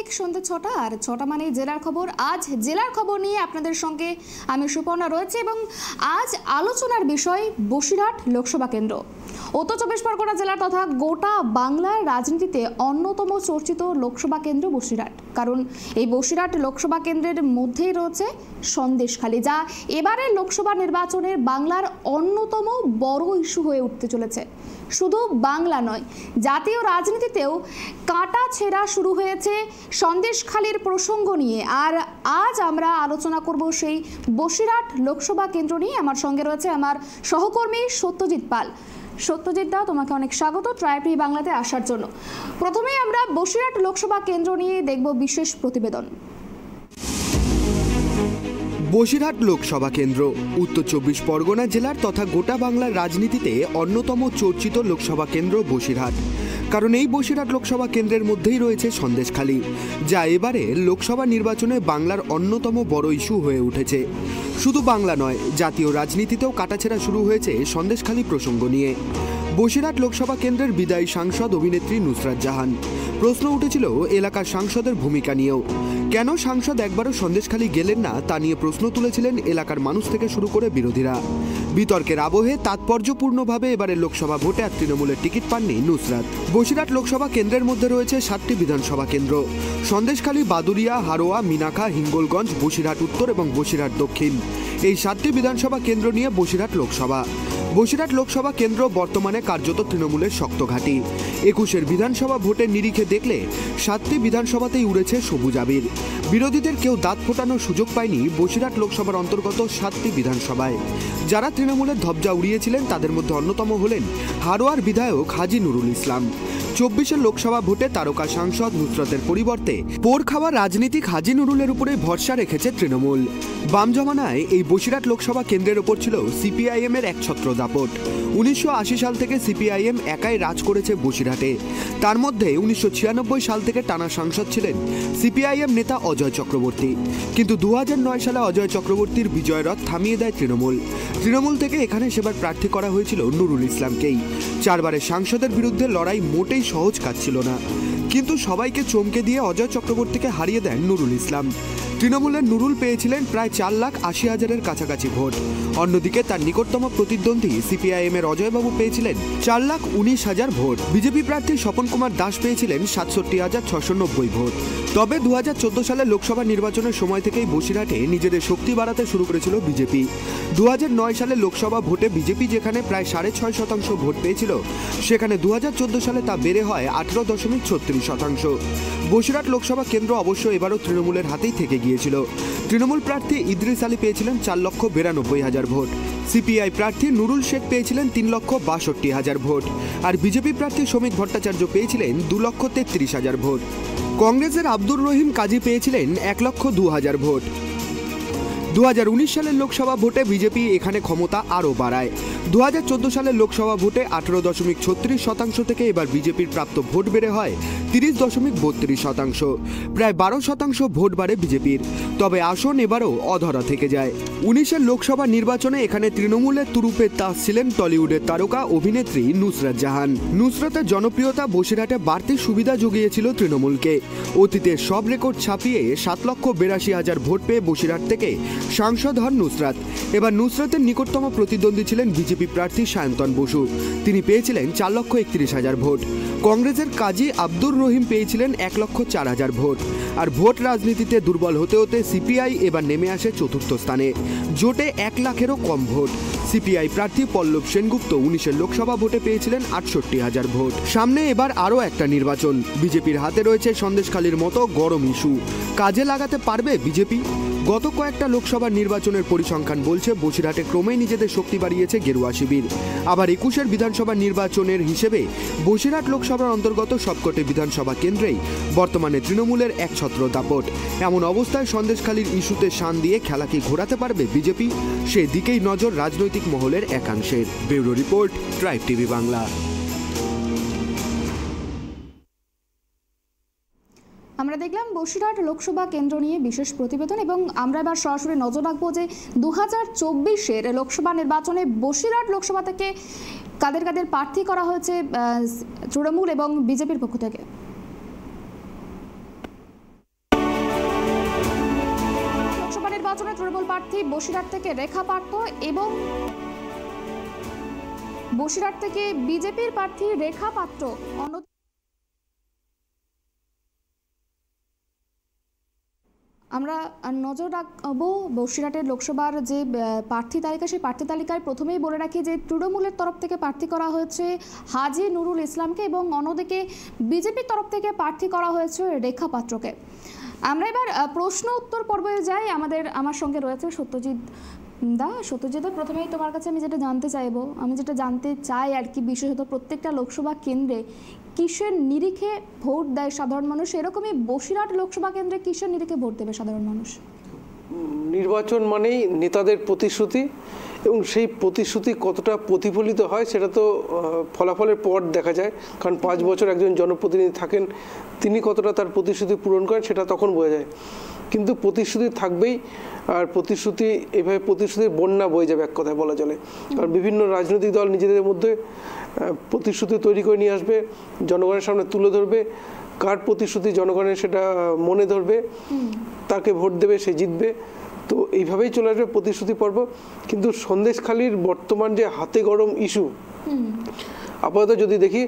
ঠিক সন্ধ্যে ৬টা আর ৬টা মানে জেলার খবর। আজ জেলার খবর নিয়ে আপনাদের সঙ্গে আমি সুপর্ণা রয়েছে এবং আজ আলোচনার বিষয় বসিরহাট লোকসভা কেন্দ্র। উত্তর চব্বিশ পরগনা জেলার তথা গোটা বাংলার রাজনীতিতে অন্যতম চর্চিত লোকসভা কেন্দ্র বসিরহাট, কারণ এই বসিরহাট লোকসভা কেন্দ্রের মধ্যেই রয়েছে সন্দেশখালী, যা এবারের লোকসভা নির্বাচনের বাংলার অন্যতম বড় ইস্যু হয়ে উঠতে চলেছে। শুধু বাংলা নয়, জাতীয় রাজনীতিতেও কাঁটা ছেঁড়া শুরু হয়েছে সন্দেশখালীর প্রসঙ্গ নিয়ে। আর আজ আমরা আলোচনা করব সেই বসিরহাট লোকসভা কেন্দ্র নিয়ে। আমার সঙ্গে রয়েছে আমার সহকর্মী সত্যজিৎ পাল। সত্যজিৎ দা, তোমাকে অনেক স্বাগত ট্রাইবটি বাংলাতে আসার জন্য। প্রথমেই আমরা বসিরহাট লোকসভা কেন্দ্র নিয়ে দেখব বিশেষ প্রতিবেদন। বসিরহাট লোকসভা কেন্দ্র উত্তর চব্বিশ পরগনা জেলার তথা গোটা বাংলার রাজনীতিতে অন্যতম চর্চিত লোকসভা কেন্দ্র বসিরহাট, কারণ এই বসিরহাট লোকসভা কেন্দ্রের মধ্যেই রয়েছে সন্দেশখালী, যা এবারে লোকসভা নির্বাচনে বাংলার অন্যতম বড় ইস্যু হয়ে উঠেছে। শুধু বাংলা নয়, জাতীয় রাজনীতিতেও কাটাছেঁড়া শুরু হয়েছে সন্দেশখালী প্রসঙ্গ নিয়ে। বসিরহাট লোকসভা কেন্দ্রের বিদায়ী সাংসদ অভিনেত্রী নুসরাত জাহান। প্রশ্ন উঠেছিল এলাকার সাংসদের ভূমিকা নিয়েও। কেন সাংসদ একবারও সন্দেশখালী গেলেন না তা নিয়ে প্রশ্ন তুলেছিলেন এলাকার মানুষ থেকে শুরু করে বিরোধীরা। বিতর্কের আবহে তাৎপর্যপূর্ণভাবে এবারে লোকসভা ভোটে আর তৃণমূলের টিকিট পাননি নুসরাত। বসিরহাট লোকসভা কেন্দ্রের মধ্যে রয়েছে 7টি বিধানসভা কেন্দ্র: সন্দেশখালী, বাদুরিয়া, হারোয়া, মিনাখা, হিঙ্গলগঞ্জ, বসিরহাট উত্তর এবং বসিরহাট দক্ষিণ। এই 7টি বিধানসভা কেন্দ্র নিয়ে বসিরহাট লোকসভা। বসিরহাট লোকসভা কেন্দ্র বর্তমানে কার্যত তৃণমূলের শক্ত ঘাঁটি। 21-এর বিধানসভা ভোটের নিরিখে দেখলে 7টি বিধানসভাতেই উড়েছে সবুজ আবির। বিরোধীদের কেউ দাঁত ফোটানোর সুযোগ পায়নি বসিরহাট লোকসভার অন্তর্গত 7টি বিধানসভায়। যারা তৃণমূলের ধবজা উড়িয়েছিলেন তাদের মধ্যে অন্যতম হলেন হারোয়ার বিধায়ক হাজী নুরুল ইসলাম। 24-এর লোকসভা ভোটে তারকা সাংসদ নুসরাতের পরিবর্তে পোড় খাওয়া রাজনীতিক হাজী নুরুলের উপরে ভরসা রেখেছে তৃণমূল। বাম জমানায় এই বসিরহাট লোকসভা কেন্দ্রের ওপর ছিল সিপিআইএমের এক ছত্র দাপট। 1980 সাল থেকে সিপিআইএম একাই রাজ করেছে বসিরহাটে। তার মধ্যে 1996 সাল থেকে টানা সাংসদ ছিলেন সিপিআইএম নেতা অজয় চক্রবর্তী। কিন্তু 2009 সালে অজয় চক্রবর্তীর বিজয় রথ থামিয়ে দেয় তৃণমূল। তৃণমূল থেকে এখানে সেবার প্রার্থী করা হয়েছিল নুরুল ইসলামকেই। 4 বারের সাংসদের বিরুদ্ধে লড়াই মোটেই সহজ কাজ ছিল না, কিন্তু সবাইকে চমকে দিয়ে অজয় চক্রবর্তীকে হারিয়ে দেন নুরুল ইসলাম। তৃণমূলের নুরুল পেয়েছিলেন প্রায় 4,80,000-এর কাছাকাছি ভোট। অন্যদিকে তার নিকটতম প্রতিদ্বন্দ্বী সিপিআইএমের অজয়বাবু পেয়েছিলেন 4,19,000 ভোট। বিজেপি প্রার্থী স্বপন কুমার দাস পেয়েছিলেন 67,690 ভোট। তবে 2014 সালে লোকসভা নির্বাচনের সময় থেকেই বসিরহাটে নিজেদের শক্তি বাড়াতে শুরু করেছিল বিজেপি। 2009 সালে লোকসভা ভোটে বিজেপি যেখানে প্রায় 6.5% ভোট পেয়েছিল, সেখানে 2014 সালে তা বেড়ে হয় 18.36%। বসিরহাট লোকসভা কেন্দ্র অবশ্য এবারও তৃণমূলের হাতেই থেকে গিয়েছিল। তৃণমূল প্রার্থী ইদ্রিস আলী পেয়েছিলেন 4,92,000 ভোট। সিপিআই প্রার্থী নুরুল শেখ পেয়েছিলেন 3,62,000 ভোট। আর বিজেপি প্রার্থী শ্রমিক ভট্টাচার্য পেয়েছিলেন 2,33,000 ভোট। কংগ্রেসের আব্দুর রহিম কাজী পেয়েছিলেন 1,02,000 ভোট। 2019 সালের লোকসভা ভোটে বিজেপি এখানে ক্ষমতা আরও বাড়ায়। 2014 সালের লোকসভা ভোটে 18.36% থেকে এবার বিজেপির প্রাপ্ত ভোট বেড়ে হয় 30.32%। প্রায় 12% ভোট বাড়ে বিজেপির। তবে আসন এবারও অধরা থেকে যায়। 19-এর লোকসভা নির্বাচনে এখানে তৃণমূলের তুরুপের তাস ছিলেন টলিউডের তারকা অভিনেত্রী নুসরাত জাহান। নুসরাতের জনপ্রিয়তা বসিরহাটে বাড়তি সুবিধা জুগিয়েছিল তৃণমূলকে। অতীতের সব রেকর্ড ছাপিয়ে 7,82,000 ভোট পেয়ে বসিরহাট থেকে সাংসদ হন নুসরাত। এবার নুসরাতের নিকটতম প্রতিদ্বন্দ্বী ছিলেন বিজেপি প্রার্থী সায়ন্তন বসু। তিনি পেয়েছিলেন 4,31,000 ভোট। কংগ্রেসের কাজী আব্দুর রহিম পেয়েছিলেন 1,04,000 ভোট। আর ভোট রাজনীতিতে দুর্বল হতে হতে সিপিআই এবার নেমে আসে 4র্থ স্থানে, জোটে 1 লাখেরও কম ভোট। সিপিআই প্রার্থী পল্লব সেনগুপ্ত 19-এর লোকসভা ভোটে পেয়েছিলেন 68,000 ভোট। সামনে এবার আরও একটা নির্বাচন। বিজেপির হাতে রয়েছে সন্দেশখালীর মতো গরম ইস্যু। কাজে লাগাতে পারবে বিজেপি? গত কয়েকটা লোকসভা নির্বাচনের পরিসংখ্যান বলছে বসিরহাটে ক্রমেই নিজেদের শক্তি বাড়িয়েছে গেরুয়া শিবির। আবার 21-এর বিধানসভা নির্বাচনের হিসেবে বসিরহাট লোকসভার অন্তর্গত সবকটি বিধানসভা কেন্দ্রেই বর্তমানে তৃণমূলের এক ছত্র দাপট। এমন অবস্থায় সন্দেশখালীর ইস্যুতে শান দিয়ে খেলা কি ঘোরাতে পারবে বিজেপি? সেদিকেই নজর রাজনৈতিক মহলের একাংশের। Bureau report, tribe TV Bangla. আমরা দেখলাম বসিরহাট লোকসভা কেন্দ্র নিয়ে বিশেষ প্রতিবেদন এবং আমরা এবার সরাসরি নজর রাখবো যে 2024-এর লোকসভা নির্বাচনে বসিরহাট লোকসভা থেকে কাদের কাদের প্রার্থী করা হয়েছে তৃণমূল এবং বিজেপির পক্ষ থেকে। প্রার্থী বসিরহাট থেকে রেখা পাত্র এবং বসিরহাট থেকে বিজেপির প্রার্থী রেখা পাত্র। আমরা নজর রাখবো বসিরহাটের লোকসভার যে প্রার্থী তালিকা, সেই প্রার্থী তালিকায় প্রথমেই বলে রাখি যে তৃণমূলের তরফ থেকে প্রার্থী করা হয়েছে হাজি নুরুল ইসলামকে এবং অন্যদিকে বিজেপির তরফ থেকে প্রার্থী করা হয়েছে রেখা পাত্রকে। আমরা এবার প্রশ্ন উত্তর পর্বে যাই। আমার সঙ্গে রয়েছে সত্যজিৎ দা। সত্যজিৎ, প্রথমেই তোমার কাছে আমি যেটা জানতে চাই আর কি, বিশেষত প্রত্যেকটা লোকসভা কেন্দ্রে কিসের নিরিখে ভোট দেয় সাধারণ মানুষ, এরকমই বসিরহাট লোকসভা কেন্দ্রে কিসের নিরিখে ভোট দেবে সাধারণ মানুষ? নির্বাচন মানেই নেতাদের প্রতিশ্রুতি, এবং সেই প্রতিশ্রুতি কতটা প্রতিফলিত হয় সেটা তো ফলাফলের পর দেখা যায়। কারণ 5 বছর একজন জনপ্রতিনিধি থাকেন, তিনি কতটা তার প্রতিশ্রুতি পূরণ করেন সেটা তখন বোঝা যায়। কিন্তু প্রতিশ্রুতি থাকবেই, আর প্রতিশ্রুতি এভাবে প্রতিশ্রুতির বন্যা বয়ে যাবে এক কথায় বলা চলে। কারণ বিভিন্ন রাজনৈতিক দল নিজেদের মধ্যে প্রতিশ্রুতি তৈরি করে নিয়ে আসবে, জনগণের সামনে তুলে ধরবে, কার প্রতিশ্রুতি জনগণের সেটা মনে ধরবে, তাকে ভোট দেবে, সে জিতবে। তো এইভাবেই চলে আসবে প্রতিশ্রুতি পর্ব। কিন্তু সন্দেশখালীর বর্তমান যে হাতে গরম ইস্যু, আপাতত যদি দেখি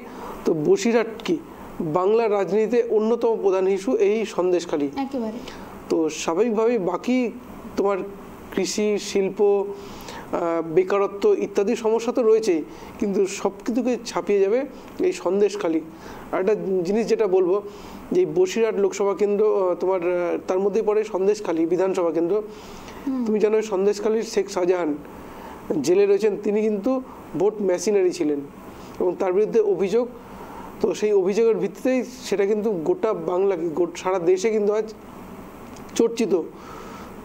তো বসিরহাট কি বাংলা রাজনীতিতে অন্যতম প্রধান ইস্যু এই সন্দেশখালী। তো স্বাভাবিকভাবেই বাকি তোমার কৃষি, শিল্প, বেকারত্ব ইত্যাদি সমস্যা তো রয়েছেই, কিন্তু সব কিছুকে ছাপিয়ে যাবে এই সন্দেশখালী। আর একটা জিনিস যেটা বলবো, যে বসিরহাট লোকসভা কেন্দ্র তোমার তার মধ্যেই পড়ে সন্দেশখালী বিধানসভা কেন্দ্র। তুমি জানো সন্দেশখালীর শেখ শাহজাহান জেলে রয়েছেন, তিনি কিন্তু ভোট মেশিনারি ছিলেন এবং তার বিরুদ্ধে অভিযোগ। তো সেই অভিযোগের ভিত্তিতেই সেটা কিন্তু গোটা বাংলা, সারা দেশে কিন্তু আজ চর্চিত।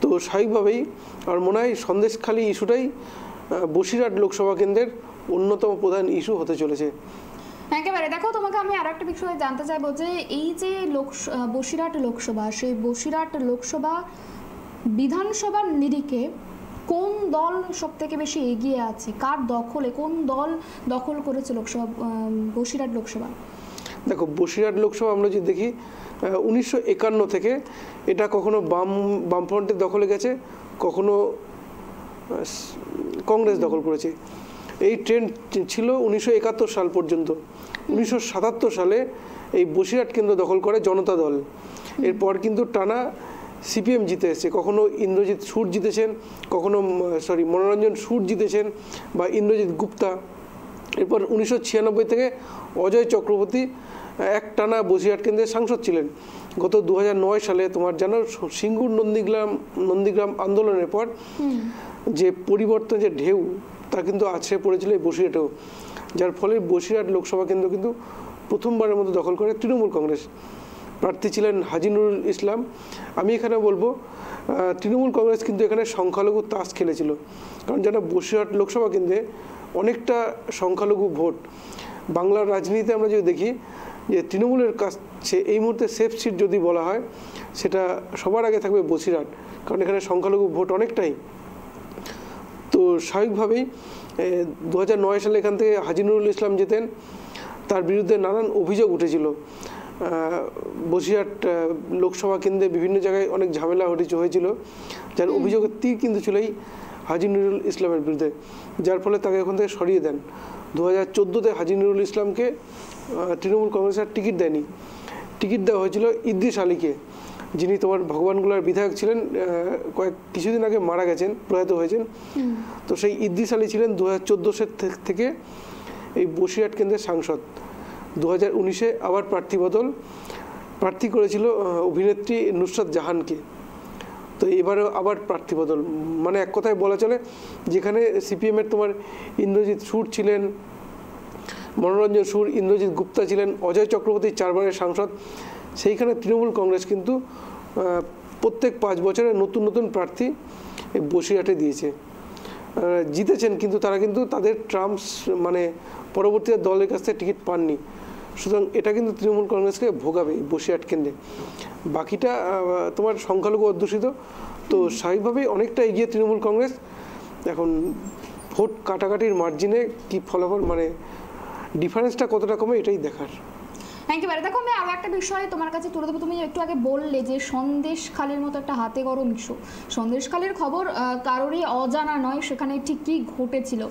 তো স্বাভাবিকভাবেই আমার মনে হয় সন্দেশখালী ইস্যুটাই বসিরহাট লোকসভা কেন্দ্রের অন্যতম প্রধান ইস্যু হতে চলেছে। একেবারে। দেখো, তোমাকে আমি আর একটা বিষয়ে জানতে চাইবো যে এই যে বসিরহাট লোকসভা, সেই বসিরহাট লোকসভা বিধানসভার নিরিখে কোন দল সব থেকে বেশি এগিয়ে আছে, কার দখলে, কোন দল দখল করেছে লোকসভা বসিরহাট লোকসভা? দেখো, বসিরহাট লোকসভা আমরা যদি দেখি 1951 থেকে এটা কখনো বামফ্রন্টের দখলে গেছে, কখনো কংগ্রেস দখল করেছে। এই ট্রেন্ড ছিল 1971 সাল পর্যন্ত। 1977 সালে এই বসিরহাট কেন্দ্র দখল করে জনতা দল। এরপর কিন্তু টানা সিপিএম জিতে এসেছে, কখনো ইন্দ্রজিৎ সুর জিতেছেন, কখনো মনোরঞ্জন সুর জিতেছেন বা ইন্দ্রজিৎ গুপ্তা। এরপর 1996 থেকে অজয় চক্রবর্তী এক টানা বসিরহাট কেন্দ্রের সাংসদ ছিলেন। গত 2009 সালে তোমার জানো সিঙ্গুর নন্দীগ্রাম আন্দোলনের পর যে পরিবর্তন, যে ঢেউ, তা কিন্তু আছড়ে পড়েছিল এই বসিরহাটেও, যার ফলে বসিরহাট লোকসভা কেন্দ্র কিন্তু প্রথমবারের মতো দখল করে তৃণমূল কংগ্রেস। প্রার্থী ছিলেন হাজি নুরুল ইসলাম। আমি এখানে বলবো তৃণমূল কংগ্রেস কিন্তু এখানে সংখ্যালঘু তাস খেলেছিল, কারণ যেন বসিরহাট লোকসভা কেন্দ্রে অনেকটা সংখ্যালঘু ভোট। বাংলার রাজনীতিতে আমরা যদি দেখি যে তৃণমূলের কাছে এই মুহূর্তে সেফ সিট যদি বলা হয়, সেটা সবার আগে থাকবে বসিরহাট, কারণ এখানে সংখ্যালঘু ভোট অনেকটাই। তো স্বাভাবিকভাবেই 2009 সালে এখান থেকে হাজি নুরুল ইসলাম যেতেন, তার বিরুদ্ধে নানান অভিযোগ উঠেছিল। বসিরহাট লোকসভা কেন্দ্রে বিভিন্ন জায়গায় অনেক ঝামেলা হয়েছিল, যার অভিযোগের তীর কিন্তু ছিল এই হাজি নুরুল ইসলামের বিরুদ্ধে, যার ফলে তাকে ওখান থেকে সরিয়ে দেন। 2014-তে হাজি নুরুল ইসলামকে তৃণমূল কংগ্রেসের টিকিট দেয়নি, টিকিট দেওয়া হয়েছিল ইদ্রিস আলীকে, যিনি তোমার ভগবানগোলার বিধায়ক ছিলেন, কিছুদিন আগে মারা গেছেন, প্রয়াত হয়েছেন। তো সেই ইদ্রিস আলী ছিলেন 2014 থেকে এই বসিরহাট কেন্দ্রের সাংসদ। 2019-এ আবার প্রার্থী করেছিল অভিনেত্রী নুসরাত জাহানকে। তো এবারেও আবার প্রার্থী বদল, মানে এক কথায় বলা চলে যেখানে সিপিএমের তোমার ইন্দ্রজিৎ সুর ছিলেন, মনোরঞ্জন সুর, ইন্দ্রজিৎ গুপ্তা ছিলেন, অজয় চক্রবর্তী 4 বারের সাংসদ, সেইখানে তৃণমূল কংগ্রেস কিন্তু প্রত্যেক 5 বছরে নতুন নতুন প্রার্থী বসিরহাটে দিয়েছে, জিতেছেন, কিন্তু তারা কিন্তু তাদের টার্মস মানে পরবর্তীতে দলের কাছ থেকে টিকিট পাননি। সুতরাং এটা কিন্তু তৃণমূল কংগ্রেসকে ভোগাবে বসিরহাট কেন্দ্রে। বাকিটা তোমার সংখ্যালঘু অধ্যুষিত, তো স্বাভাবিকভাবেই অনেকটা এগিয়ে তৃণমূল কংগ্রেস। এখন ভোট কাটাকাটির মার্জিনে কি ফলাফল, মানে ডিফারেন্সটা কতটা কমে, এটাই দেখার। একেবারে দেখো, আমি আরো একটা বিষয় তোমার কাছে তুলে দেবো। তুমি একটু আগে বললে যে সন্দেশখালির মতো একটা হাতে গরম ইস্যু, সন্দেশখালির খবর কারোরই অজানা নয়, সেখানে ঠিক কী ঘটেছিল।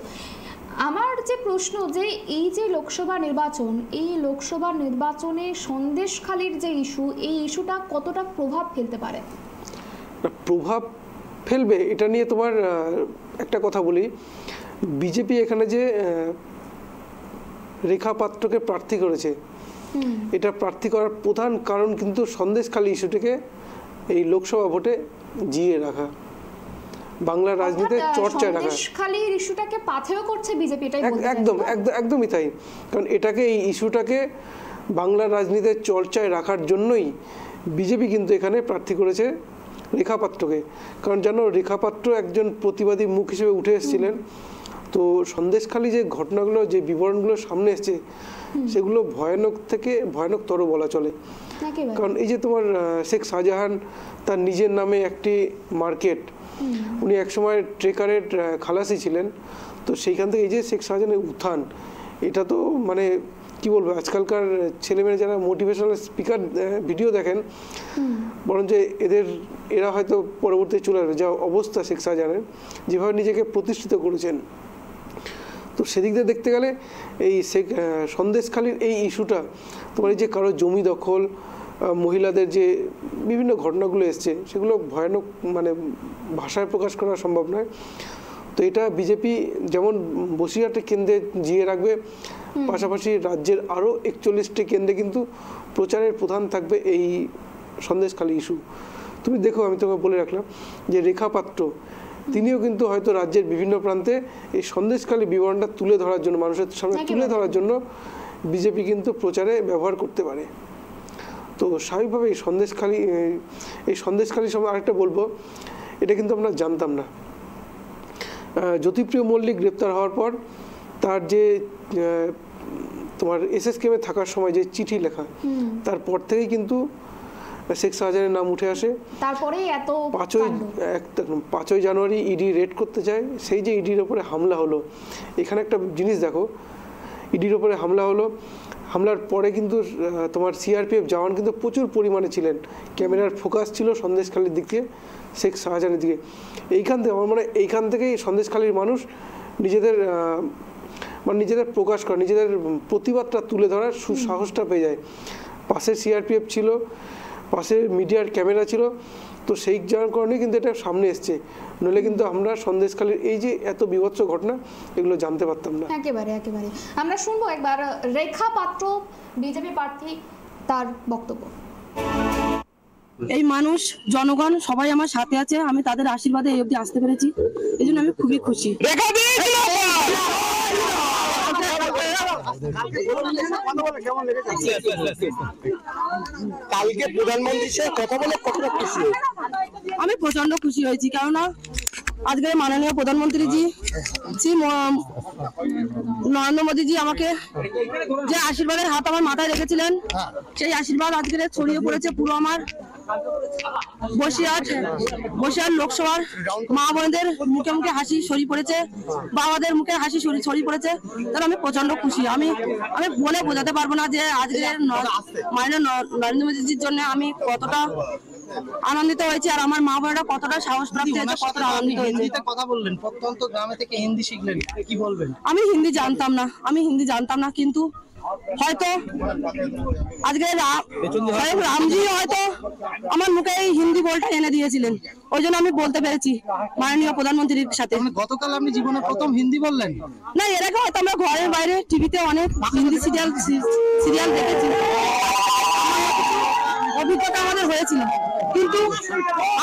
আমার যে প্রশ্ন, যে এই যে লোকসভা নির্বাচন, এই লোকসভা নির্বাচনে সন্দেশখালির যে ইস্যু, এই ইস্যুটা কতটা প্রভাব ফেলতে পারে? প্রভাব ফেলবে এটা নিয়ে তোমার একটা কথা বলি। বিজেপি এখানে যে রেখা পাত্রকে প্রার্থী করেছে, এটা প্রার্থী করার প্রধান কারণ কিন্তু সন্দেশখালি ইস্যুটিকে এই লোকসভা ভোটে জিয়ে রাখা, বাংলার রাজনীতিতে চর্চায় রাখা। সন্দেশখালির ইস্যুটাকে পাথেয় করছে বিজেপি, এটাই একদমই তাই। কারণ এটাকে, এই ইস্যুটাকে বাংলার রাজনীতিতে চর্চায় রাখার জন্যই বিজেপি কিন্তু এখানে প্রার্থী করেছে রেখা পাত্রকে। কারণ জানো, রেখা পাত্র একজন প্রতিবাদী মুখ হিসেবে উঠে এসেছিলেন। তো সন্দেশখালি যে ঘটনাগুলো, যে বিবরণগুলো সামনে এসছে, সেগুলো ভয়ানক থেকে ভয়ানকতর বলা চলে। কারণ এই যে তোমার শেখ শাহজাহান তার নিজের নামে একটি মার্কেট, উনি একসময় ট্রেকারের খালাসি ছিলেন, তো সেইখান থেকে এই যে শেখ শাহজাহানের উত্থান, এটা তো মানে কি বলবো, আজকালকার ছেলেমেয়েরা যারা মোটিভেশনাল স্পিকার ভিডিও দেখেন, বরঞ্চ এরা হয়তো পরবর্তীতে চলে আসবে। যা অবস্থা শেখ শাহজাহানের, যেভাবে নিজেকে প্রতিষ্ঠিত করেছেন, তো সেদিক দিয়ে দেখতে গেলে এই সন্দেশখালির এই ইস্যুটা, তোমার এই যে কারো জমি দখল, মহিলাদের যে বিভিন্ন ঘটনাগুলো এসছে, সেগুলো ভয়ানক, মানে ভাষায় প্রকাশ করা সম্ভব নয়। তো এটা বিজেপি যেমন বসিরহাটের কেন্দ্রে জিয়ে রাখবে, পাশাপাশি রাজ্যের আরও 41টি কেন্দ্রে কিন্তু প্রচারের প্রধান থাকবে এই সন্দেশখালি ইস্যু। তুমি দেখো, আমি তোমাকে বলে রাখলাম যে রেখা পাত্র, তিনিও কিন্তু হয়তো রাজ্যের বিভিন্ন প্রান্তে এই সন্দেশখালি বিবরণটা তুলে ধরার জন্য, মানুষের সামনে তুলে ধরার জন্য বিজেপি কিন্তু প্রচারে ব্যবহার করতে পারে। তো স্বাভাবিকভাবে এই সন্দেশখালি সম্বন্ধে আরেকটা বলবো, এটা কিন্তু আমরা জানতাম না। জ্যোতিপ্রিয় মল্লিক গ্রেপ্তার হওয়ার পর তার যে তোমার এসএসকেমে থাকার সময় যে চিঠি লেখা, তারপর থেকেই কিন্তু শেখ শাহজাহানের নাম উঠে আসে। তারপরেই এত 5ই জানুয়ারি ইডি রেড করতে যায়, সেই যে ইডির ওপরে হামলা হলো, এখানে একটা জিনিস দেখো, ইডির ওপরে হামলা হলো, হামলার পরে কিন্তু তোমার সিআরপিএফ জওয়ান কিন্তু প্রচুর পরিমাণে ছিলেন, ক্যামেরার ফোকাস ছিল সন্দেশখালির দিক থেকে, শেখ শাহজাহানের দিকে। এইখান থেকে আমার মনে হয় এইখান থেকেই সন্দেশখালির মানুষ নিজেদের প্রকাশ করা, নিজেদের প্রতিবাদটা তুলে ধরার সাহসটা পেয়ে যায়। পাশে সিআরপিএফ ছিল, পাশে মিডিয়ার ক্যামেরা ছিল, তো সেই যাওয়ার কারণে কিন্তু এটা সামনে এসছে, নইলে কিন্তু আমরা সন্দেশখালির এই যে এত বিভৎস ঘটনা, এগুলো জানতে পারতাম না। একেবারে আমরা শুনবো একবার রেখা পাত্র, বিজেপি প্রার্থী, তার বক্তব্য। এই মানুষ, জনগণ সবাই আমার সাথে আছে, আমি তাদের আশীর্বাদে এই অবধি আসতে পেরেছি, এই জন্য আমি খুবই খুশি। কালকে প্রধানমন্ত্রীর সাথে কথা বলে কতটা খুশি? আমি প্রচন্ড খুশি হয়েছি, কেননা আজকে মাননীয় প্রধানমন্ত্রীজি শ্রী নরেন্দ্র মোদীজি আমাকে যে আশীর্বাদের হাত আমার মাথায় রেখেছিলেন, সেই আশীর্বাদ আজকে ছড়িয়ে পড়েছে পুরো আমার বসিরহাট লোকসভার মা বোনদের মুখে মুখে হাসি ছড়িয়ে পড়েছে, বাবাদের মুখে হাসি ছড়িয়ে পড়েছে। তাহলে আমি প্রচন্ড খুশি, আমি বলে বোঝাতে পারবো না যে আজকে মাননীয় নরেন্দ্র মোদীজির জন্য আমি কতটা আনন্দিত হয়েছি, আর আমার মা বোনেরা কতটা সাহস প্রাপ্ত হয়েছে, কতটা আনন্দিত হয়েছে। কথা বললেন, প্রত্যন্ত গ্রামে থেকে হিন্দি শিখলেন, কি বলবেন? আমি হিন্দি জানতাম না, কিন্তু হয়তো আজকে রামজি হয়তো আমার মুখে এই হিন্দি বলটা এনে দিয়েছিলেন, ওই জন্য আমি বলতে পেরেছি মাননীয় প্রধানমন্ত্রীর সাথে। গতকাল আপনি জীবনে প্রথম হিন্দি বললেন? না, এর আগে হয়তো আমরা ঘরের বাইরে টিভিতে অনেক হিন্দি সিরিয়াল দেখেছি, অভিজ্ঞতা আমাদের হয়েছিল, কিন্তু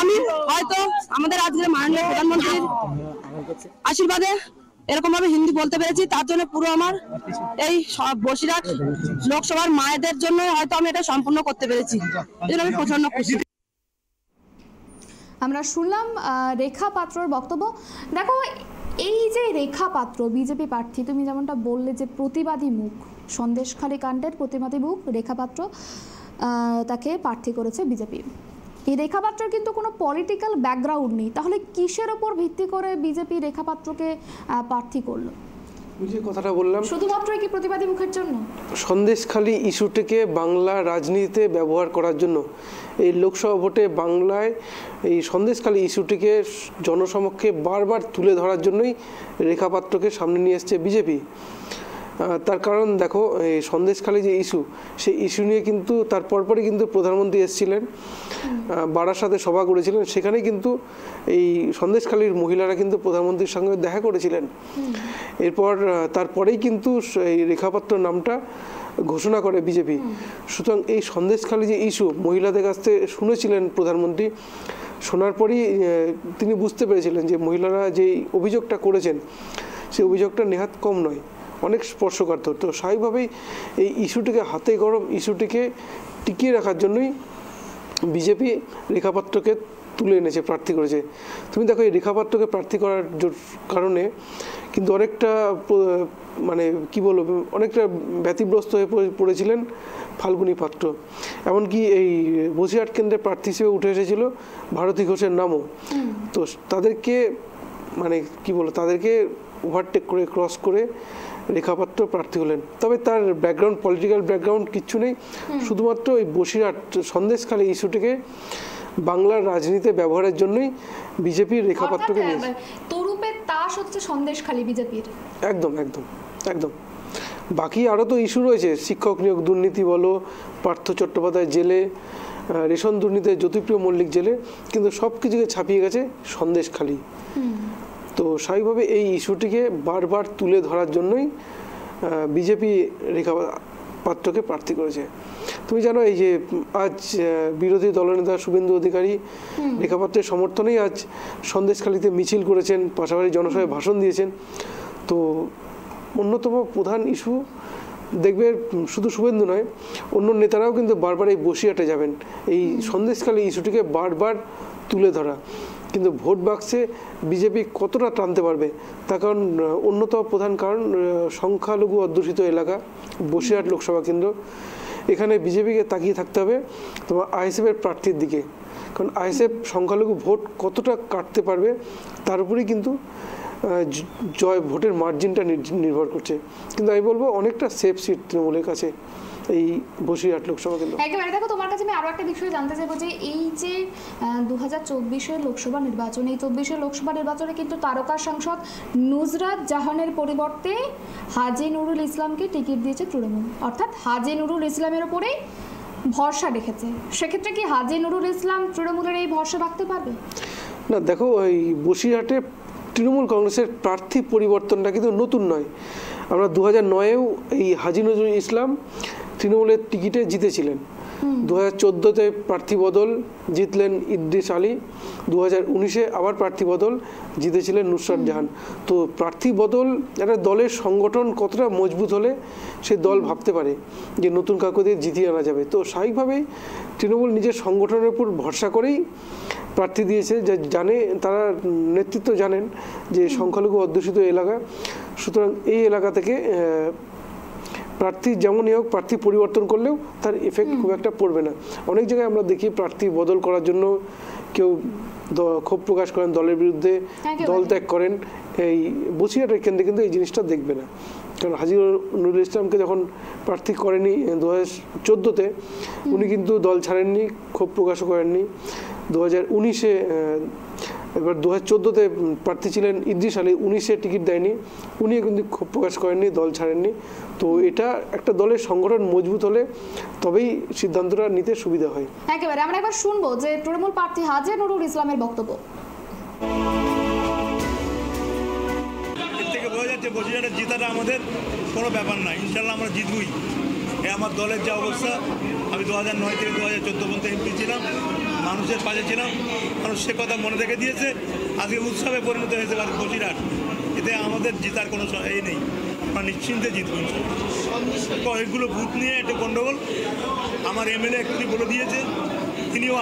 আমি হয়তো আমাদের আজকের মাননীয় প্রধানমন্ত্রীর আশীর্বাদে এরকম ভাবে হিন্দি বলতে পেরেছি, তার জন্য পুরো আমার এই বসিরহাট লোকসভার মায়েদের জন্য হয়তো আমি এটা সম্পূর্ণ করতে পেরেছি, এই জন্য আমি প্রচন্ড খুশি। আমরা শুনলাম রেখা পাত্রর বক্তব্য। দেখো, এই যে রেখা পাত্র বিজেপি প্রার্থী, তুমি যেমনটা বললে যে প্রতিবাদী মুখ, সন্দেশখালি কাণ্ডের প্রতিবাদী মুখ রেখা পাত্র, তাকে প্রার্থী করেছে বিজেপি। এই রেখা পাত্রের কিন্তু কোনো পলিটিক্যাল ব্যাকগ্রাউন্ড নেই, তাহলে কিসের ওপর ভিত্তি করে বিজেপি রেখা পাত্রকে প্রার্থী করলো? ওই যে কথাটা বললাম, শুধুমাত্র কি প্রতিবাদী মুখের জন্য? সন্দেশখালী ইস্যুটিকে বাংলা রাজনীতিতে ব্যবহার করার জন্য এই লোকসভা ভোটে বাংলায় এই সন্দেশখালী ইস্যুটিকে জনসমক্ষে বারবার তুলে ধরার জন্যই রেখা পাত্রকে সামনে নিয়ে এসছে বিজেপি। তার কারণ দেখো, এই সন্দেশখালী যে ইস্যু, সেই ইস্যু নিয়ে কিন্তু তার পরপরই কিন্তু প্রধানমন্ত্রী এসেছিলেন, বারাসাতে সভা করেছিলেন, সেখানে কিন্তু এই সন্দেশখালীর মহিলারা কিন্তু প্রধানমন্ত্রীর সঙ্গে দেখা করেছিলেন। এরপর তারপরেই কিন্তু এই রেখাপাত্র নামটা ঘোষণা করে বিজেপি। সুতরাং এই সন্দেশখালী যে ইস্যু মহিলাদের কাছ থেকে শুনেছিলেন প্রধানমন্ত্রী, শোনার পরই তিনি বুঝতে পেরেছিলেন যে মহিলারা যেই অভিযোগটা করেছেন সেই অভিযোগটা নেহাত কম নয়, অনেক স্পর্শকাতর। তো স্বাভাবিকভাবেই এই ইস্যুটিকে হাতে গরম ইস্যুটিকে টিকিয়ে রাখার জন্যই বিজেপি রেখাপাত্রকে তুলে এনেছে, প্রার্থী করেছে। তুমি দেখো, এই রেখাপাত্রকে প্রার্থী করার কারণে কিন্তু অনেকটা মানে কি বলবো, অনেকটা ব্যতিগ্রস্ত হয়ে পড়েছিলেন ফাল্গুনী পাত্র। এমনকি এই বসিরহাট কেন্দ্রের প্রার্থী হিসেবে উঠে এসেছিল ভারতী ঘোষের নামও। তো তাদেরকে মানে কি বলবো, তাদেরকে ওভারটেক করে ক্রস করে রেখাপাত্র প্রার্থী হলেন। তবে তার ব্যাকগ্রাউন্ড, পলিটিক্যাল ব্যাকগ্রাউন্ড কিচ্ছু নেই, শুধুমাত্র এই বসিরহাট সন্দেশখালী ইস্যুটিকে বাংলার রাজনীতিতে ব্যবহারের জন্যই বিজেপির রেখাপাত্রকে নিয়েছে। তরুপের তাস হচ্ছে সন্দেশখালী বিজেপির। একদম একদম একদম। বাকি আরও তো ইস্যু রয়েছে, শিক্ষক নিয়োগ দুর্নীতি বলো, পার্থ চট্টোপাধ্যায় জেলে, রেশন দুর্নীতিতে জ্যোতিপ্রিয় মল্লিক জেলে, কিন্তু সব কিছুকে ছাপিয়ে গেছে সন্দেশখালী। তো স্বাভাবিকভাবে এই ইস্যুটিকে বারবার তুলে ধরার জন্যই বিজেপি রেখাপাত্রকে প্রার্থী করেছে। তুমি জানো, এই যে আজ বিরোধী দলনেতা শুভেন্দু অধিকারী রেখাপাত্রের সমর্থনেই আজ সন্দেশখালীতে মিছিল করেছেন, পাশাপাশি জনসভায় ভাষণ দিয়েছেন। তো অন্যতম প্রধান ইস্যু দেখবে, শুধু শুভেন্দু নয়, অন্য নেতারাও কিন্তু বারবার এই বসিরহাটে যাবেন, এই সন্দেশখালী ইস্যুটিকে বারবার তুলে ধরা। কিন্তু ভোট বাক্সে বিজেপি কতটা টানতে পারবে তার কারণ, অন্যতম প্রধান কারণ সংখ্যালঘু অধ্যুষিত এলাকা বসিরহাট লোকসভা কেন্দ্র। এখানে বিজেপিকে তাকিয়ে থাকতে হবে তোমার আইএসএফের প্রার্থীর দিকে, কারণ আইএসএফ সংখ্যালঘু ভোট কতটা কাটতে পারবে তার উপরেই কিন্তু জয় ভোটের মার্জিনটা নির্ভর করছে। কিন্তু আমি বলবো অনেকটা সেফ সিট তৃণমূলের কাছে এই বসিরহাট লোকসভা কেন্দ্র। একেবারে দেখো, তোমার কাছে আমি আরো একটা বিষয় জানতে চাইবো যে এই যে 2024-এর লোকসভা নির্বাচন, এই 24-এর লোকসভা নির্বাচনে কিন্তু তারকা সাংসদ নুসরাত জাহানের পরিবর্তে হাজী নুরুল ইসলামকে টিকিট দিয়েছে তৃণমূল, অর্থাৎ হাজী নুরুল ইসলামের উপরেই ভরসা রেখেছে। সেক্ষেত্রে কি হাজী নুরুল ইসলাম তৃণমূলের এই ভরসা রাখতে পারবে? না, দেখো, ওই বসিরহাটে তৃণমূল কংগ্রেসের প্রার্থী পরিবর্তনটা কিন্তু নতুন নয়। আমরা 2009-এও এই হাজী নজরুল ইসলাম তৃণমূলের টিকিটে জিতেছিলেন। 2014-তে প্রার্থী বদল, জিতলেন ইদ্রিস আলী। 2019-এ আবার প্রার্থী বদল, জিতেছিলেন নুসরাত জাহান। তো প্রার্থী বদল একটা দলের সংগঠন কতটা মজবুত হলে সে দল ভাবতে পারে যে নতুন কাউকে দিয়ে জিতিয়ে আনা যাবে। তো স্বাভাবিকভাবেই তৃণমূল নিজের সংগঠনের উপর ভরসা করেই প্রার্থী দিয়েছে, যে জানে, তারা নেতৃত্ব জানেন যে সংখ্যালঘু অধ্যুষিত এলাকা, সুতরাং এই এলাকা থেকে প্রার্থী যেমনই হোক প্রার্থী পরিবর্তন করলেও তার এফেক্ট খুব একটা পড়বে না। অনেক জায়গায় আমরা দেখি প্রার্থী বদল করার জন্য কেউ ক্ষোভ প্রকাশ করেন, দলের বিরুদ্ধে দল ত্যাগ করেন। এই বসিরহাটের কেন্দ্রে কিন্তু এই জিনিসটা দেখবে না, কারণ হাজী নুরুল ইসলামকে যখন প্রার্থী করেনি 2014-তে, উনি কিন্তু দল ছাড়েননি, ক্ষোভ প্রকাশও করেননি। 2019-এ, এবার 2014-তে প্রার্থী ছিলেন ইদ্রিস আলী, 19-এ টিকিট দেয়নি, উনিও কিন্তু ক্ষোভ প্রকাশ করেননি, দল ছাড়েননি। তো এটা একটা দলের সংগঠন মজবুত হলে তবেই সিদ্ধান্তটা নিতে সুবিধা হয়। একেবারে আমরা এবার শুনবো যে তৃণমূল প্রার্থী হাজী নুরুল ইসলামের বক্তব্য। এর থেকে বোঝা যাচ্ছে বসিরহাটের জেতাটা আমাদের কোনো ব্যাপার নয়, ইনশাল্লাহ আমরা জিতবই। আমার দলের যা অবস্থা, আমি 2009 থেকে 2014 পর্যন্ত এমপি ছিলাম, মানুষের পাশে ছিলাম, মানুষ সে কথা মনে রেখে দিয়েছে। আজকে উৎসবে পরিণত হয়েছে বসিরহাট, এতে আমাদের জেতার কোনো এই নেই, আমরা নিশ্চিন্তে জিতব। কয়েকগুলো বুথ নিয়ে একটা গণ্ডগোল, আমার এমএলএ একটু বলে দিয়েছে, তিনিও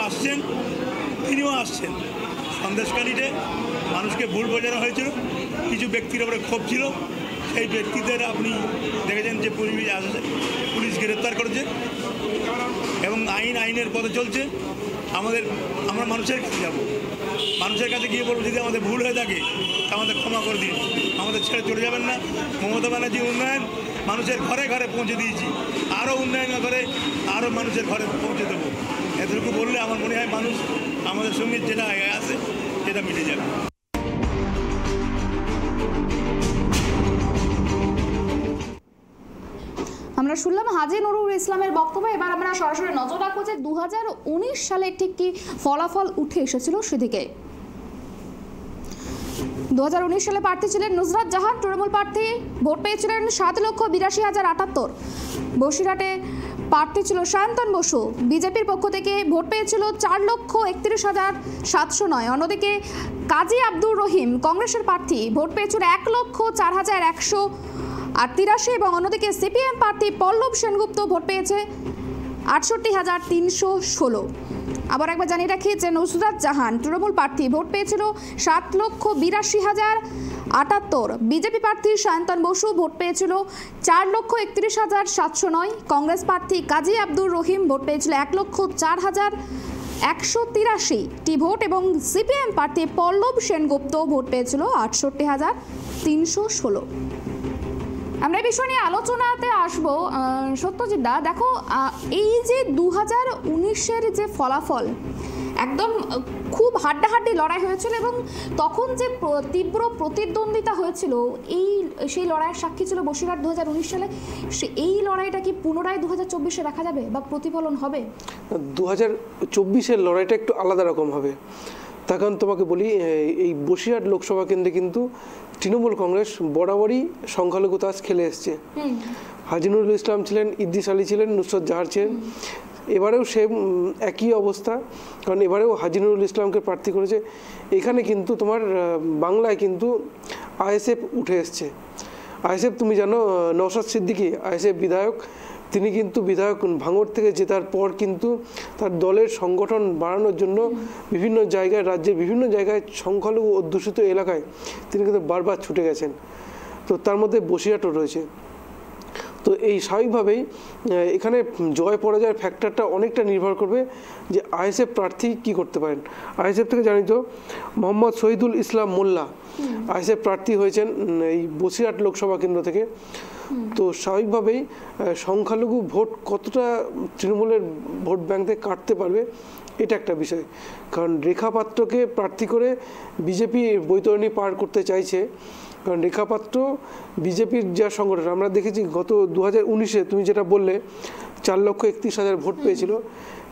আসছেন। সন্দেশখালীতে মানুষকে ভুল বোঝানো হয়েছিল, কিছু ব্যক্তির উপরে ক্ষোভ ছিল, সেই ব্যক্তিদের আপনি দেখেছেন যে পুলিশ গ্রেপ্তার করেছে এবং আইনের পথে চলছে। আমরা মানুষের কাছে যাবো, মানুষের কাছে গিয়ে বলবো যদি আমাদের ভুল হয়ে থাকে আমাদের ক্ষমা করে দিন, আমাদের ছেড়ে চলে যাবেন না। মমতা ব্যানার্জি উন্নয়ন মানুষের ঘরে ঘরে পৌঁছে দিয়েছি, আরও উন্নয়ন করে আরও মানুষের ঘরে পৌঁছে দেবো। এতটুকু বললে আমার মনে হয় মানুষ আমাদের সঙ্গে যেটা আছে সেটা মিটে যাবে। আমরা শুনলাম হাজী নুরুল ইসলামের বক্তব্য। এবার আমরা সরাসরি নজর রাখবো যে 2019 সালে ঠিক কি ফলাফল উঠে এসেছিল সেদিকে। 2019 সালে প্রার্থী ছিলেন নুসরাত জাহান, তৃণমূল প্রার্থী ভোট পেয়েছিলেন 7,82,078। বসিরহাটে প্রার্থী ছিল সায়ন্তন বসু, বিজেপির পক্ষ থেকে ভোট পেয়েছিল 4,31,709। অন্যদিকে কাজী আব্দুর রহিম কংগ্রেসের প্রার্থী ভোট পেয়েছিল 1,04,183 এবং অন্যদিকে সিপিএম প্রার্থী পল্লব সেনগুপ্ত ভোট পেয়েছে 68,316। আবার একবার জানিয়ে রাখি যে নুসরাত জাহান তৃণমূল প্রার্থী ভোট পেয়েছিল 7,82,078। বিজেপি প্রার্থী সায়ন্তন বসু ভোট পেয়েছিল 4,31,709। কংগ্রেস প্রার্থী কাজী আব্দুর রহিম ভোট পেয়েছিল 1,04,183টি ভোট এবং সিপিএম প্রার্থী পল্লব সেনগুপ্ত ভোট পেয়েছিল 68,316। আমরা এই বিষয় নিয়ে আলোচনাতে আসবো। সত্যজিৎ দা, দেখো এই যে 2019-এর যে ফলাফল একদম খুব হাড্ডাহাড্ডি লড়াই হয়েছিল এবং তখন যে তীব্র প্রতিদ্বন্দ্বিতা হয়েছিল সেই লড়াইয়ের সাক্ষী ছিল বসিরহাট 2019 সালে। এই লড়াইটা কি পুনরায় 2024-এ দেখা যাবে বা প্রতিফলন হবে? 2024-এর লড়াইটা একটু আলাদা রকম হবে। তার কারণ তোমাকে বলি, এই বসিরহাট লোকসভা কেন্দ্রে কিন্তু তৃণমূল কংগ্রেস বরাবরই সংখ্যালঘু তাস খেলে এসছে। হাজী নুরুল ইসলাম ছিলেন, ইদ্রিস আলী ছিলেন, নুসরাত জাহান ছিলেন। এবারেও সেম একই অবস্থা, কারণ এবারেও হাজী নুরুল ইসলামকে প্রার্থী করেছে। এখানে কিন্তু তোমার বাংলায় কিন্তু আইএসএফ উঠে এসছে। আইএসএফ তুমি জানো, নওশাদ সিদ্দিকী আইএসএফ বিধায়ক, তিনি কিন্তু বিধায়ক ভাঙড় থেকে জেতার পর কিন্তু তার দলের সংগঠন বাড়ানোর জন্য বিভিন্ন জায়গায়, রাজ্যের বিভিন্ন জায়গায় সংখ্যালঘু অধ্যুষিত এলাকায় তিনি কিন্তু বারবার ছুটে গেছেন। তো তার মধ্যে বসিরহাটও রয়েছে। তো এই স্বাভাবিকভাবেই এখানে জয় পরাজয়ের ফ্যাক্টরটা অনেকটা নির্ভর করবে যে আইএসএফ প্রার্থী কি করতে পারেন। আইএসএফ থেকে জানি তো মোহাম্মদ শহীদুল ইসলাম মোল্লা আইএসএফ প্রার্থী হয়েছেন এই বসিরহাট লোকসভা কেন্দ্র থেকে। তো স্বাভাবিকভাবেই সংখ্যালঘু ভোট কতটা তৃণমূলের ভোট ব্যাংক থেকে কাটতে পারবে এটা একটা বিষয়। কারণ রেখা পাত্রকে প্রার্থী করে বিজেপি বৈতরণী পার করতে চাইছে। কারণ রেখা পাত্র বিজেপির যা সংগঠন আমরা দেখেছি গত 2019-এ তুমি যেটা বললে 4,31,000 ভোট পেয়েছিল,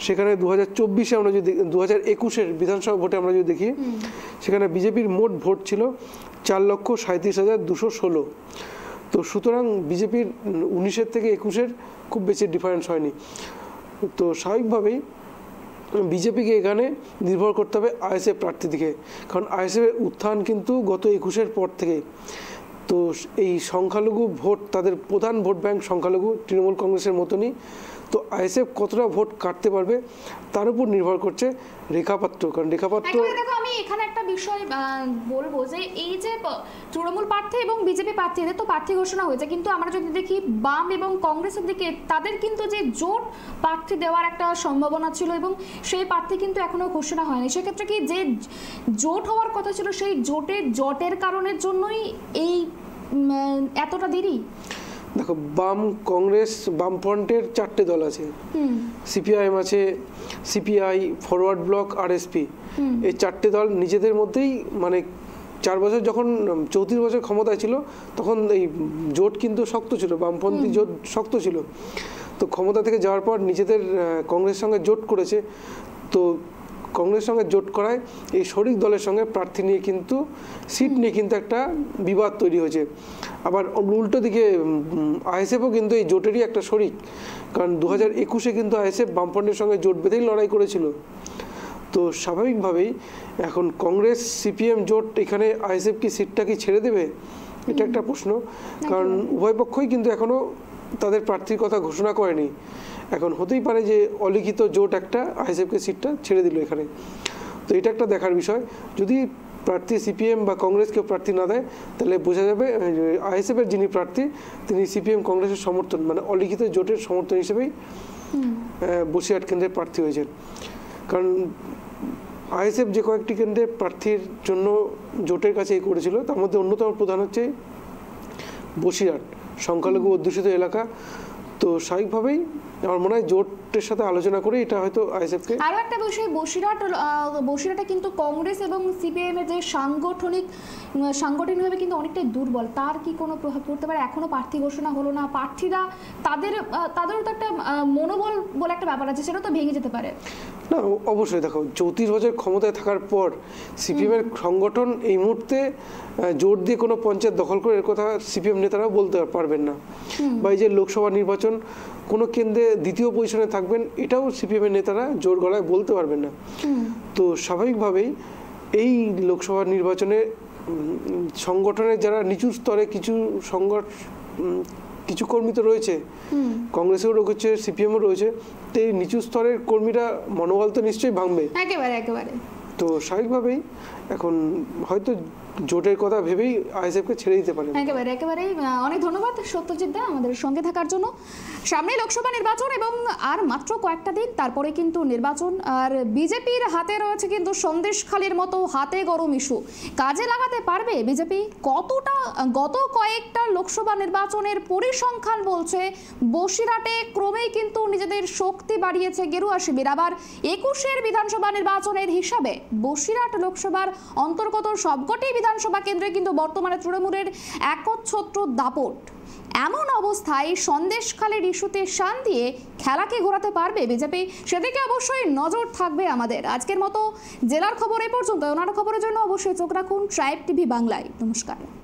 সেখানে 2024-এ আমরা যদি 2021-এর বিধানসভা ভোটে আমরা যদি দেখি সেখানে বিজেপির মোট ভোট ছিল 4,37,216। তো সুতরাং বিজেপির 19-এর থেকে 21-এর খুব বেশি ডিফারেন্স হয়নি। তো স্বাভাবিকভাবেই বিজেপিকে এখানে নির্ভর করতে হবে আইএসএফ প্রার্থী দিকে, কারণ আইএসএফের উত্থান কিন্তু গত 21-এর পর থেকে। তো এই সংখ্যালঘু ভোট, তাদের প্রধান ভোট ব্যাংক সংখ্যালঘু, তৃণমূল কংগ্রেসের মতনই। তো আইএসএফ কতটা ভোট কাটতে পারবে তার উপর নির্ভর করছে রেখাপাত্র। কারণ রেখাপাত্র, দেখো আমি এখানে একটা বিষয় বলবো যে এই যে তৃণমূল প্রার্থী এবং বিজেপি প্রার্থীদের তো প্রার্থী ঘোষণা হয়েছে, কিন্তু আমরা যদি দেখি বাম এবং কংগ্রেসের দিকে তাদের কিন্তু যে জোট প্রার্থী দেওয়ার একটা সম্ভাবনা ছিল এবং সেই প্রার্থী কিন্তু এখনো ঘোষণা হয়নি। সেক্ষেত্রে কি যে জোট হওয়ার কথা ছিল সেই জোটের কারণের জন্যই এই এতটা দেরি? দেখো, বাম, কংগ্রেস, বামফ্রন্টের 4টে দল আছে, সিপিআইএম আছে, সিপিআই, ফরওয়ার্ড ব্লক, আরএসপি। এই 4টে দল নিজেদের মধ্যেই মানে 4 বছর যখন 34 বছর ক্ষমতায় ছিল তখন এই জোট কিন্তু শক্ত ছিল, বামপন্থী জোট শক্ত ছিল। তো ক্ষমতা থেকে যাওয়ার পর নিজেদের কংগ্রেসের সঙ্গে জোট করেছে। তো কংগ্রেসের সঙ্গে জোট করায় এই শরিক দলের সঙ্গে প্রার্থী নিয়ে কিন্তু সিট নিয়ে কিন্তু একটা বিবাদ তৈরি হয়েছে। আবার উল্টো দিকে আইএসএফও কিন্তু এই জোটেরই একটা শরিক, কারণ 2021-এ কিন্তু আইএসএফ বামফ্রন্টের সঙ্গে জোট বেঁধেই লড়াই করেছিল। তো স্বাভাবিকভাবেই এখন কংগ্রেস সিপিএম জোট এখানে আইএসএফ কি সিটটা কি ছেড়ে দেবে, এটা একটা প্রশ্ন। কারণ উভয় পক্ষই কিন্তু এখনও তাদের প্রার্থীর কথা ঘোষণা করেনি। এখন হতেই পারে যে অলিখিত জোট একটা আইএসএফকে সিটটা ছেড়ে দিল এখানে। তো এটা একটা দেখার বিষয়। যদি প্রার্থী সিপিএম বা কংগ্রেসকে প্রার্থী না দেয় তাহলে বোঝা যাবে আইএসএফের যিনি প্রার্থী তিনি সিপিএম কংগ্রেসের সমর্থন মানে অলিখিত জোটের সমর্থন হিসেবেই বসিরহাট কেন্দ্রের প্রার্থী হয়েছেন। কারণ আইএসএফ যে কয়েকটি কেন্দ্রে প্রার্থীর জন্য জোটের কাছে করেছিল, তার মধ্যে অন্যতম প্রধান হচ্ছে বসিরহাট, সংখ্যালঘু অধ্যুষিত এলাকা। তো স্বাভাবিকভাবেই আমার মনে হয় জোটের সাথে আলোচনা করে এটা হয়তো আইএসএফকে। আরও একটা বিষয়, বসিরহাটে কিন্তু কংগ্রেস এবং সিপিএম এর যে সাংগঠনিকভাবে কিন্তু অনেকটাই দুর্বল, তার কি কোনো প্রভাব পড়তে পারে? এখনো প্রার্থী ঘোষণা হলো না, প্রার্থীরা তাদেরও তো একটা মনোবল বলে একটা ব্যাপার আছে, সেটা তো ভেঙে যেতে পারে। না, অবশ্যই দেখো 34 বছর ক্ষমতায় থাকার পর সিপিএম এর সংগঠন এই মুহূর্তে জোর দিয়ে কোনো পঞ্চায়েত দখল করে এর কথা সিপিএম নেতারাও বলতে পারবেন না, বা এই যে লোকসভা নির্বাচন কোনো কেন্দ্রে দ্বিতীয় পজিশনে থাকবেন এটাও সিপিএম এর নেতারা জোর গলায় বলতে পারবেন না। তো স্বাভাবিকভাবেই এই লোকসভা নির্বাচনে সংগঠনের যারা নিচু স্তরে কিছু কর্মী তো রয়েছে, কংগ্রেসেও রয়েছে, সিপিএমও রয়েছে, তো এই নিচু স্তরের কর্মীরা মনোবল তো নিশ্চয়ই ভাঙবে একেবারে। তো স্বাভাবিকভাবেই এখন হয়তো জোটের কথা ভেবেই আইএসএফকে ছেড়ে দিতে পারে। একেবারেই অনেক ধন্যবাদ সত্যজিৎ দা আমাদের সঙ্গে থাকার জন্য। সামনে লোকসভা নির্বাচন এবং আর মাত্র কয়েকটা দিন তারপরে কিন্তু নির্বাচন, আর বিজেপির হাতে রয়েছে কিন্তু সন্দেশখালির মতো হাতে গরম ইস্যু। কাজে লাগাতে পারবে বিজেপি কতটা? গত কয়েকটা লোকসভা নির্বাচনের পরিসংখ্যান বলছে বসিরহাটে ক্রমেই কিন্তু নিজেদের শক্তি বাড়িয়েছে গেরুয়া শিবির। আবার 21-এর বিধানসভা নির্বাচনের হিসাবে বসিরহাট লোকসভার অন্তর্গত সবকটি বিধানসভা কেন্দ্রে কিন্তু বর্তমানে তৃণমূলের একচ্ছত্র দাপট। এমন অবস্থায় সন্দেশখালির ইস্যুতে শান দিয়ে খেলাকে ঘোরাতে পারবে বিজেপি, সেদিকে অবশ্যই নজর থাকবে আমাদের। আজকের মতো জেলার খবর এ পর্যন্ত। অন্যান্য খবরের জন্য অবশ্যই চোখ রাখুন ট্রাইব টিভি বাংলায়। নমস্কার।